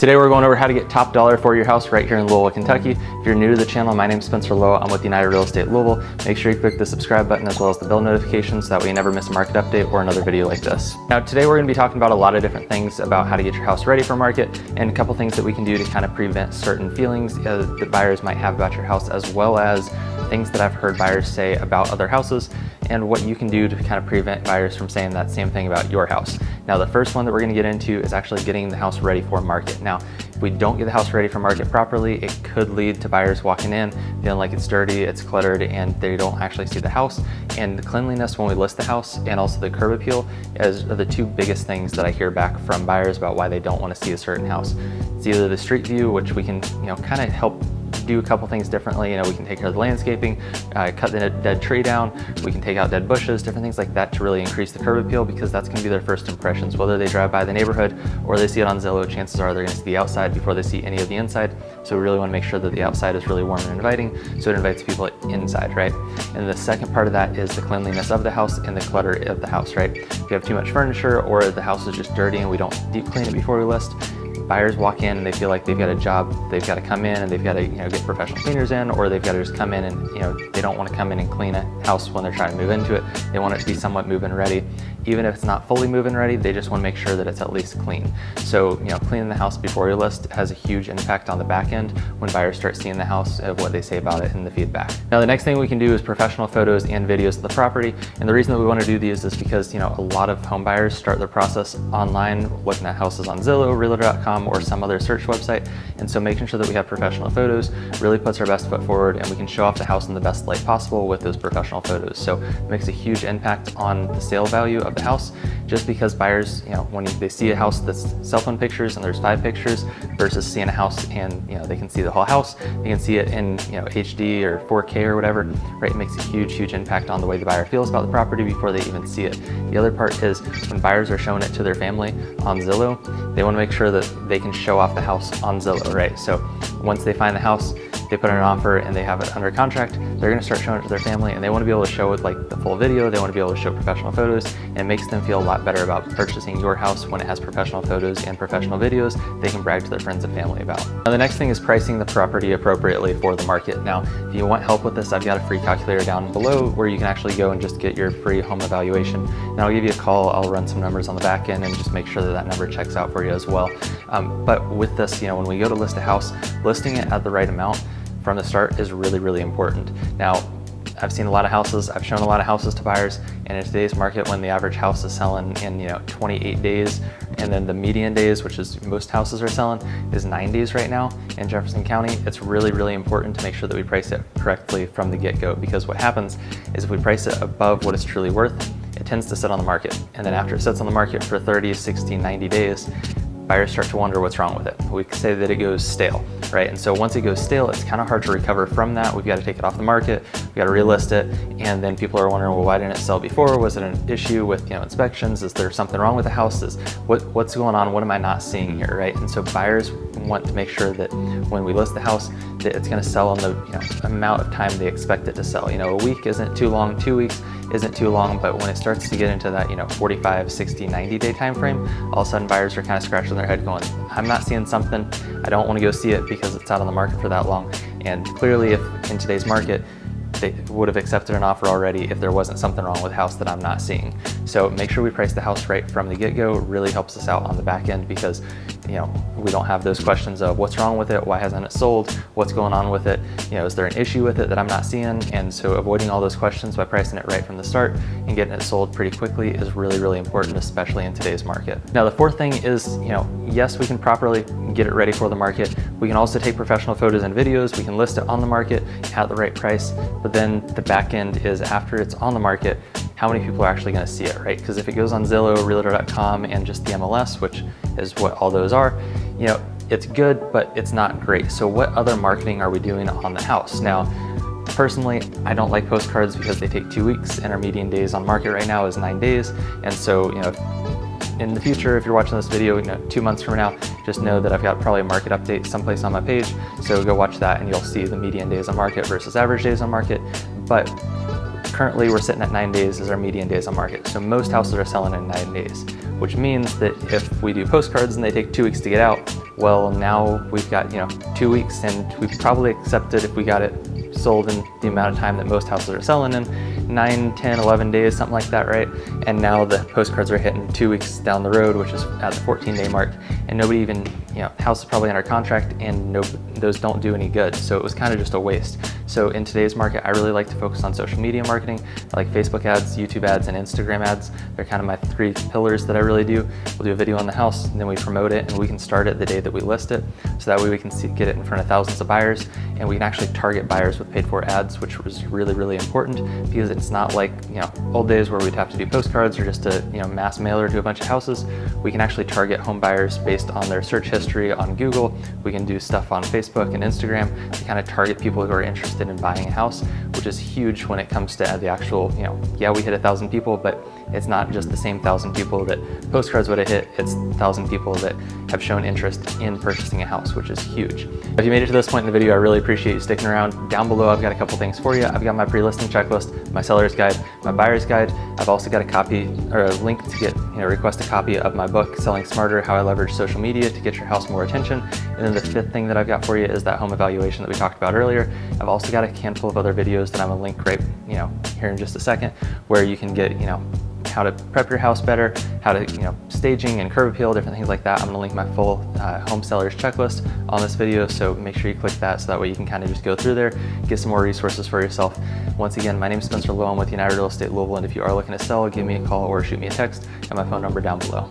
Today we're going over how to get top dollar for your house right here in Louisville, Kentucky. If you're new to the channel, my name is Spencer Lowe. I'm with United Real Estate Louisville. Make sure you click the subscribe button as well as the bell notifications so that way you never miss a market update or another video like this. Now today we're going to be talking about a lot of different things about how to get your house ready for market and a couple things that we can do to kind of prevent certain feelings that buyers might have about your house, as well as things that I've heard buyers say about other houses and what you can do to kind of prevent buyers from saying that same thing about your house. Now the first one that we're going to get into is actually getting the house ready for market. Now if we don't get the house ready for market properly, it could lead to buyers walking in feeling like it's dirty, it's cluttered, and they don't actually see the house. And the cleanliness when we list the house and also the curb appeal are the two biggest things that I hear back from buyers about why they don't want to see a certain house. It's either the street view, which we can kind of help do a couple things differently. We can take care of the landscaping, cut the dead tree down, we can take out dead bushes, different things like that to really increase the curb appeal, because that's going to be their first impressions. Whether they drive by the neighborhood or they see it on Zillow, chances are they're going to see the outside before they see any of the inside. So we really want to make sure that the outside is really warm and inviting, so it invites people inside, right? And the second part of that is the cleanliness of the house and the clutter of the house, right? If you have too much furniture or the house is just dirty and we don't deep clean it before we list, buyers walk in and they feel like they've got a job, they've got to come in and they've got to get professional cleaners in, or they've got to just come in and they don't want to come in and clean a house when they're trying to move into it. They want it to be somewhat move-in ready. Even if it's not fully move-in ready, they just want to make sure that it's at least clean. So cleaning the house before you list has a huge impact on the back end when buyers start seeing the house, of what they say about it in the feedback. Now the next thing we can do is professional photos and videos of the property, and the reason that we want to do these is because a lot of home buyers start their process online looking at houses on Zillow, realtor.com, or some other search website, and so making sure that we have professional photos really puts our best foot forward, and we can show off the house in the best light possible with those professional photos. So it makes a huge impact on the sale value of the house, just because buyers, when they see a house that's cell phone pictures and there's 5 pictures versus seeing a house and they can see the whole house, they can see it in HD or 4K or whatever, right? It makes a huge impact on the way the buyer feels about the property before they even see it. The other part is when buyers are showing it to their family on Zillow, they want to make sure that they can show off the house on Zillow, right? So once they find the house, they put in an offer and they have it under contract, they're going to start showing it to their family, and they want to be able to show it like the full video, they want to be able to show professional photos, and it makes them feel a lot better about purchasing your house when it has professional photos and professional videos they can brag to their friends and family about. Now the next thing is pricing the property appropriately for the market. Now if you want help with this, I've got a free calculator down below where you can actually go and just get your free home evaluation, and I'll give you a call, I'll run some numbers on the back end and just make sure that that number checks out for you as well. But with this, when we go to list a house, listing it at the right amount from the start is really important. Now, I've seen a lot of houses, I've shown a lot of houses to buyers, and in today's market when the average house is selling in 28 days, and then the median days, which is most houses are selling, is 9 days right now in Jefferson County, it's really important to make sure that we price it correctly from the get-go, because what happens is if we price it above what it's truly worth, it tends to sit on the market, and then after it sits on the market for 30, 60, 90 days, buyers start to wonder what's wrong with it. We could say that it goes stale, right? And so once it goes stale, it's kind of hard to recover from that. We've got to take it off the market, we've got to relist it, and then people are wondering, well, why didn't it sell before? Was it an issue with inspections? Is there something wrong with the house? What's going on? What am I not seeing here, right? And so buyers want to make sure that when we list the house, that it's going to sell in the amount of time they expect it to sell. A week isn't too long, 2 weeks isn't too long, but when it starts to get into that 45, 60, 90 day time frame, all of a sudden buyers are kind of scratching their head going, I'm not seeing something, I don't want to go see it because it's out on the market for that long. And clearly if in today's market, they would have accepted an offer already if there wasn't something wrong with the house that I'm not seeing. So make sure we price the house right from the get-go. It really helps us out on the back end, because we don't have those questions of what's wrong with it, why hasn't it sold, what's going on with it, is there an issue with it that I'm not seeing? And so avoiding all those questions by pricing it right from the start and getting it sold pretty quickly is really important, especially in today's market. Now the fourth thing is, yes, we can properly get it ready for the market. We can also take professional photos and videos, we can list it on the market at the right price, but then the back end is after it's on the market, how many people are actually going to see it, right? Because if it goes on Zillow, realtor.com, and just the MLS, which is what all those are, it's good, but it's not great. So what other marketing are we doing on the house? Now, personally, I don't like postcards because they take 2 weeks, and our median days on market right now is 9 days. And so, in the future, if you're watching this video 2 months from now, just know that I've got probably a market update someplace on my page. So go watch that and you'll see the median days on market versus average days on market. But currently we're sitting at 9 days as our median days on market. So most houses are selling in 9 days, which means that if we do postcards and they take 2 weeks to get out, well, now we've got 2 weeks, and we probably accept it if we got it sold in the amount of time that most houses are selling in, 9, 10, 11 days, something like that, right? And now the postcards are hitting 2 weeks down the road, which is at the 14-day mark, and nobody even, house is probably under contract, and those don't do any good. So it was kind of just a waste. So in today's market, I really like to focus on social media marketing. I like Facebook ads, YouTube ads, and Instagram ads. They're kind of my 3 pillars that I really do. We'll do a video on the house, and then we promote it, and we can start it the day that we list it. So that way we can get it in front of thousands of buyers, and we can actually target buyers with paid for ads, which was really, really important, because it's not like old days where we'd have to do postcards or just a mass mailer to a bunch of houses. We can actually target home buyers based on their search history on Google. We can do stuff on Facebook and Instagram to kind of target people who are interested in buying a house, which is huge when it comes to the actual, yeah, we hit 1,000 people, but it's not just the same 1,000 people that postcards would have hit, it's 1,000 people that have shown interest in purchasing a house, which is huge. If you made it to this point in the video, I really appreciate you sticking around. Down below, I've got a couple things for you. I've got my pre-listing checklist, my seller's guide, my buyer's guide. I've also got a copy or a link to get, request a copy of my book, Selling Smarter, How I Leverage Social Media to Get Your House More Attention. And then the 5th thing that I've got for you is that home evaluation that we talked about earlier. I've also got a handful of other videos that I'm gonna link right, here in just a second, where you can get, how to prep your house better, how to, staging and curb appeal, different things like that. I'm gonna link my full home sellers checklist on this video, so make sure you click that so that way you can kind of just go through there, get some more resources for yourself. Once again, my name is Spencer Lowe. I'm with United Real Estate Louisville, and if you are looking to sell, give me a call or shoot me a text, and my phone number down below.